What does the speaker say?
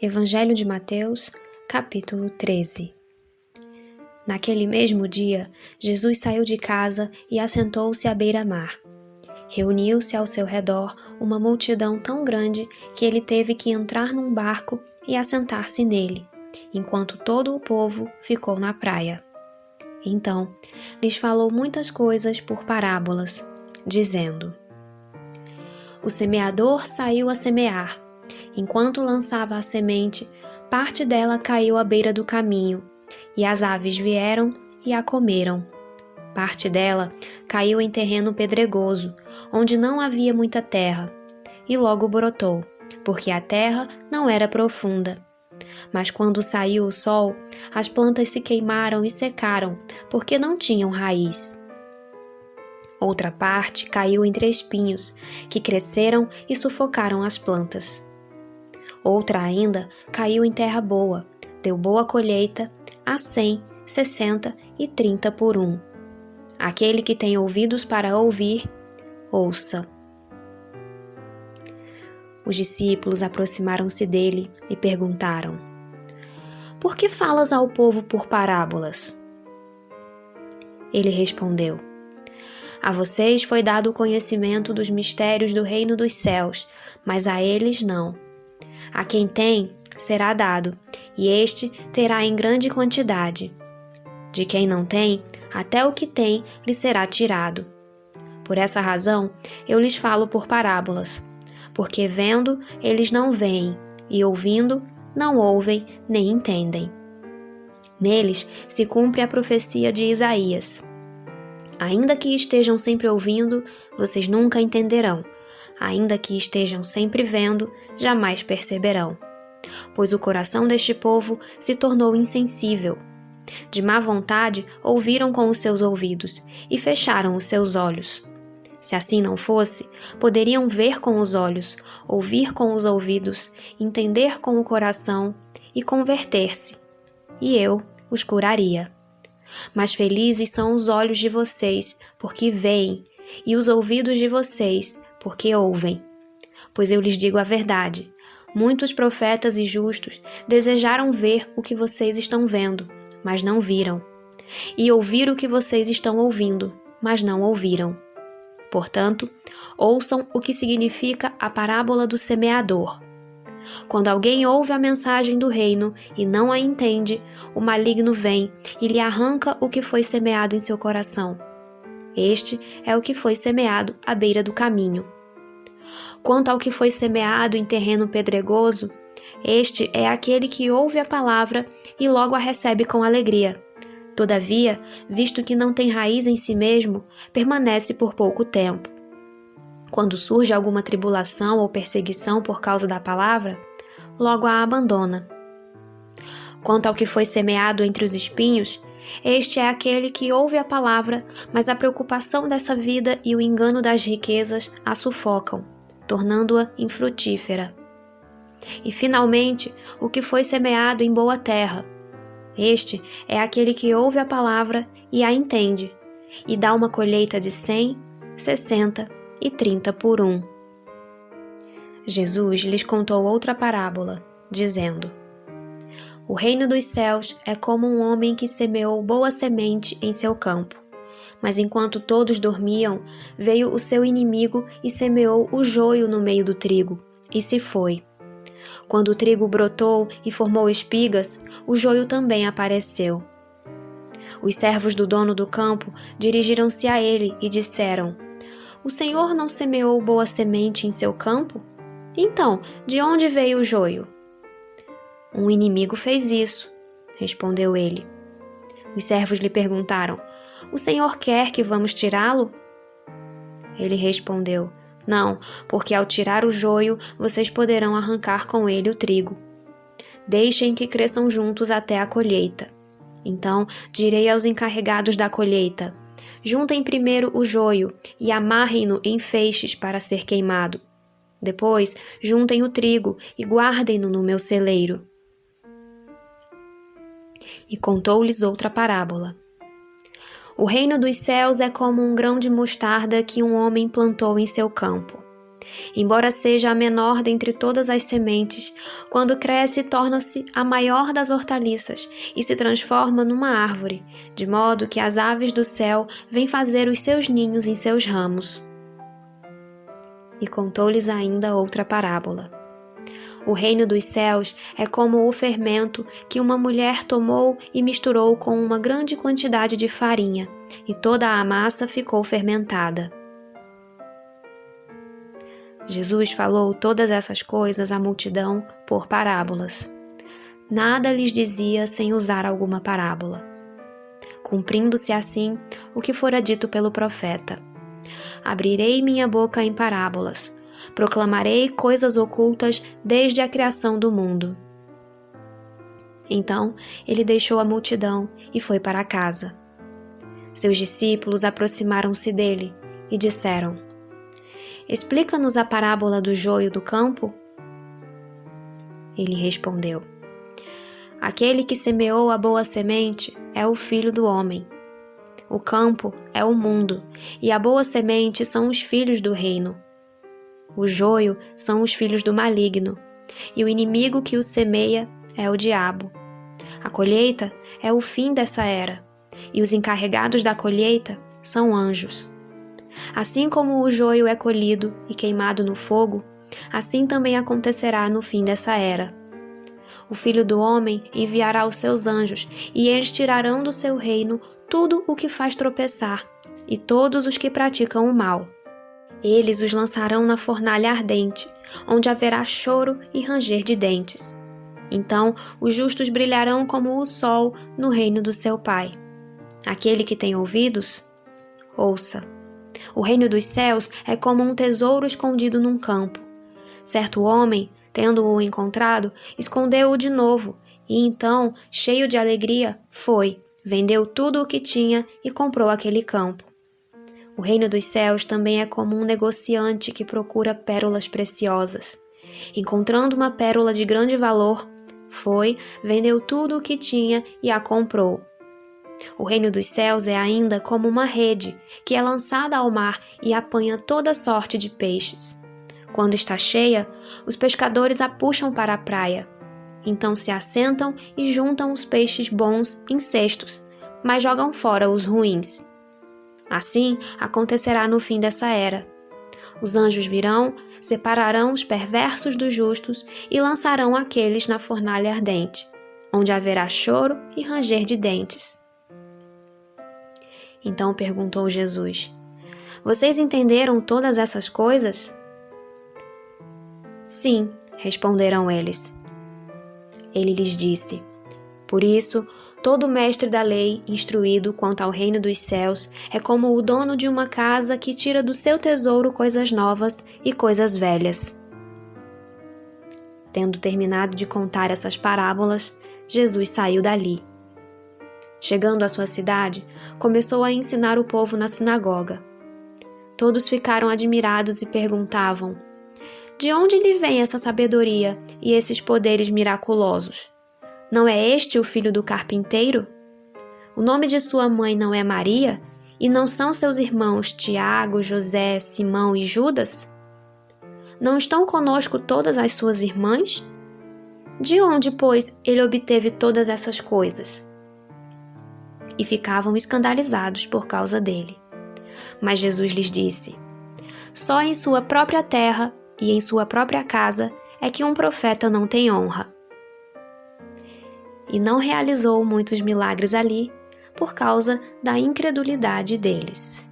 Evangelho de Mateus, capítulo 13. Naquele mesmo dia, Jesus saiu de casa e assentou-se à beira-mar. Reuniu-se ao seu redor uma multidão tão grande que ele teve que entrar num barco e assentar-se nele, enquanto todo o povo ficou na praia. Então, lhes falou muitas coisas por parábolas, dizendo: O semeador saiu a semear. Enquanto lançava a semente, parte dela caiu à beira do caminho, e as aves vieram e a comeram. Parte dela caiu em terreno pedregoso, onde não havia muita terra, e logo brotou, porque a terra não era profunda. Mas quando saiu o sol, as plantas se queimaram e secaram, porque não tinham raiz. Outra parte caiu entre espinhos, que cresceram e sufocaram as plantas. Outra ainda caiu em terra boa, deu boa colheita, a 100, 60 e 30 por 1. Aquele que tem ouvidos para ouvir, ouça. Os discípulos aproximaram-se dele e perguntaram: Por que falas ao povo por parábolas? Ele respondeu: A vocês foi dado o conhecimento dos mistérios do reino dos céus, mas a eles não. A quem tem, será dado, e este terá em grande quantidade. De quem não tem, até o que tem lhe será tirado. Por essa razão, eu lhes falo por parábolas, porque vendo, eles não veem, e ouvindo, não ouvem nem entendem. Neles se cumpre a profecia de Isaías. Ainda que estejam sempre ouvindo, vocês nunca entenderão. Ainda que estejam sempre vendo, jamais perceberão. Pois o coração deste povo se tornou insensível. De má vontade ouviram com os seus ouvidos e fecharam os seus olhos. Se assim não fosse, poderiam ver com os olhos, ouvir com os ouvidos, entender com o coração e converter-se. E eu os curaria. Mas felizes são os olhos de vocês, porque veem, e os ouvidos de vocês, porque ouvem. Pois eu lhes digo a verdade, muitos profetas e justos desejaram ver o que vocês estão vendo, mas não viram, e ouvir o que vocês estão ouvindo, mas não ouviram. Portanto, ouçam o que significa a parábola do semeador. Quando alguém ouve a mensagem do reino e não a entende, o maligno vem e lhe arranca o que foi semeado em seu coração. Este é o que foi semeado à beira do caminho. Quanto ao que foi semeado em terreno pedregoso, este é aquele que ouve a palavra e logo a recebe com alegria. Todavia, visto que não tem raiz em si mesmo, permanece por pouco tempo. Quando surge alguma tribulação ou perseguição por causa da palavra, logo a abandona. Quanto ao que foi semeado entre os espinhos, este é aquele que ouve a palavra, mas a preocupação dessa vida e o engano das riquezas a sufocam, tornando-a infrutífera. E, finalmente, o que foi semeado em boa terra. Este é aquele que ouve a palavra e a entende, e dá uma colheita de 100, 60 e 30 por 1. Jesus lhes contou outra parábola, dizendo: O reino dos céus é como um homem que semeou boa semente em seu campo. Mas enquanto todos dormiam, veio o seu inimigo e semeou o joio no meio do trigo, e se foi. Quando o trigo brotou e formou espigas, o joio também apareceu. Os servos do dono do campo dirigiram-se a ele e disseram: O senhor não semeou boa semente em seu campo? Então, de onde veio o joio? Um inimigo fez isso, respondeu ele. Os servos lhe perguntaram: O senhor quer que vamos tirá-lo? Ele respondeu: Não, porque ao tirar o joio, vocês poderão arrancar com ele o trigo. Deixem que cresçam juntos até a colheita. Então direi aos encarregados da colheita: Juntem primeiro o joio e amarrem-no em feixes para ser queimado. Depois, juntem o trigo e guardem-no no meu celeiro. E contou-lhes outra parábola. O reino dos céus é como um grão de mostarda que um homem plantou em seu campo. Embora seja a menor dentre todas as sementes, quando cresce torna-se a maior das hortaliças e se transforma numa árvore, de modo que as aves do céu vêm fazer os seus ninhos em seus ramos. E contou-lhes ainda outra parábola. O reino dos céus é como o fermento que uma mulher tomou e misturou com uma grande quantidade de farinha, e toda a massa ficou fermentada. Jesus falou todas essas coisas à multidão por parábolas. Nada lhes dizia sem usar alguma parábola. Cumprindo-se assim o que fora dito pelo profeta: abrirei minha boca em parábolas, proclamarei coisas ocultas desde a criação do mundo. Então ele deixou a multidão e foi para casa. Seus discípulos aproximaram-se dele e disseram: explica-nos a parábola do joio do campo? Ele respondeu: aquele que semeou a boa semente é o Filho do Homem. O campo é o mundo, e a boa semente são os filhos do reino. O joio são os filhos do maligno, e o inimigo que o semeia é o diabo. A colheita é o fim dessa era, e os encarregados da colheita são anjos. Assim como o joio é colhido e queimado no fogo, assim também acontecerá no fim dessa era. O Filho do Homem enviará os seus anjos, e eles tirarão do seu reino tudo o que faz tropeçar, e todos os que praticam o mal. Eles os lançarão na fornalha ardente, onde haverá choro e ranger de dentes. Então os justos brilharão como o sol no reino do seu Pai. Aquele que tem ouvidos, ouça. O reino dos céus é como um tesouro escondido num campo. Certo homem, tendo-o encontrado, escondeu-o de novo, e então, cheio de alegria, foi, vendeu tudo o que tinha e comprou aquele campo. O reino dos céus também é como um negociante que procura pérolas preciosas. Encontrando uma pérola de grande valor, foi, vendeu tudo o que tinha e a comprou. O reino dos céus é ainda como uma rede que é lançada ao mar e apanha toda sorte de peixes. Quando está cheia, os pescadores a puxam para a praia. Então se assentam e juntam os peixes bons em cestos, mas jogam fora os ruins. Assim acontecerá no fim dessa era. Os anjos virão, separarão os perversos dos justos e lançarão aqueles na fornalha ardente, onde haverá choro e ranger de dentes. Então perguntou Jesus: vocês entenderam todas essas coisas? Sim, responderam eles. Ele lhes disse: por isso, todo mestre da lei, instruído quanto ao reino dos céus, é como o dono de uma casa que tira do seu tesouro coisas novas e coisas velhas. Tendo terminado de contar essas parábolas, Jesus saiu dali. Chegando à sua cidade, começou a ensinar o povo na sinagoga. Todos ficaram admirados e perguntavam: de onde lhe vem essa sabedoria e esses poderes miraculosos? Não é este o filho do carpinteiro? O nome de sua mãe não é Maria? E não são seus irmãos Tiago, José, Simão e Judas? Não estão conosco todas as suas irmãs? De onde, pois, ele obteve todas essas coisas? E ficavam escandalizados por causa dele. Mas Jesus lhes disse: só em sua própria terra e em sua própria casa é que um profeta não tem honra. E não realizou muitos milagres ali por causa da incredulidade deles.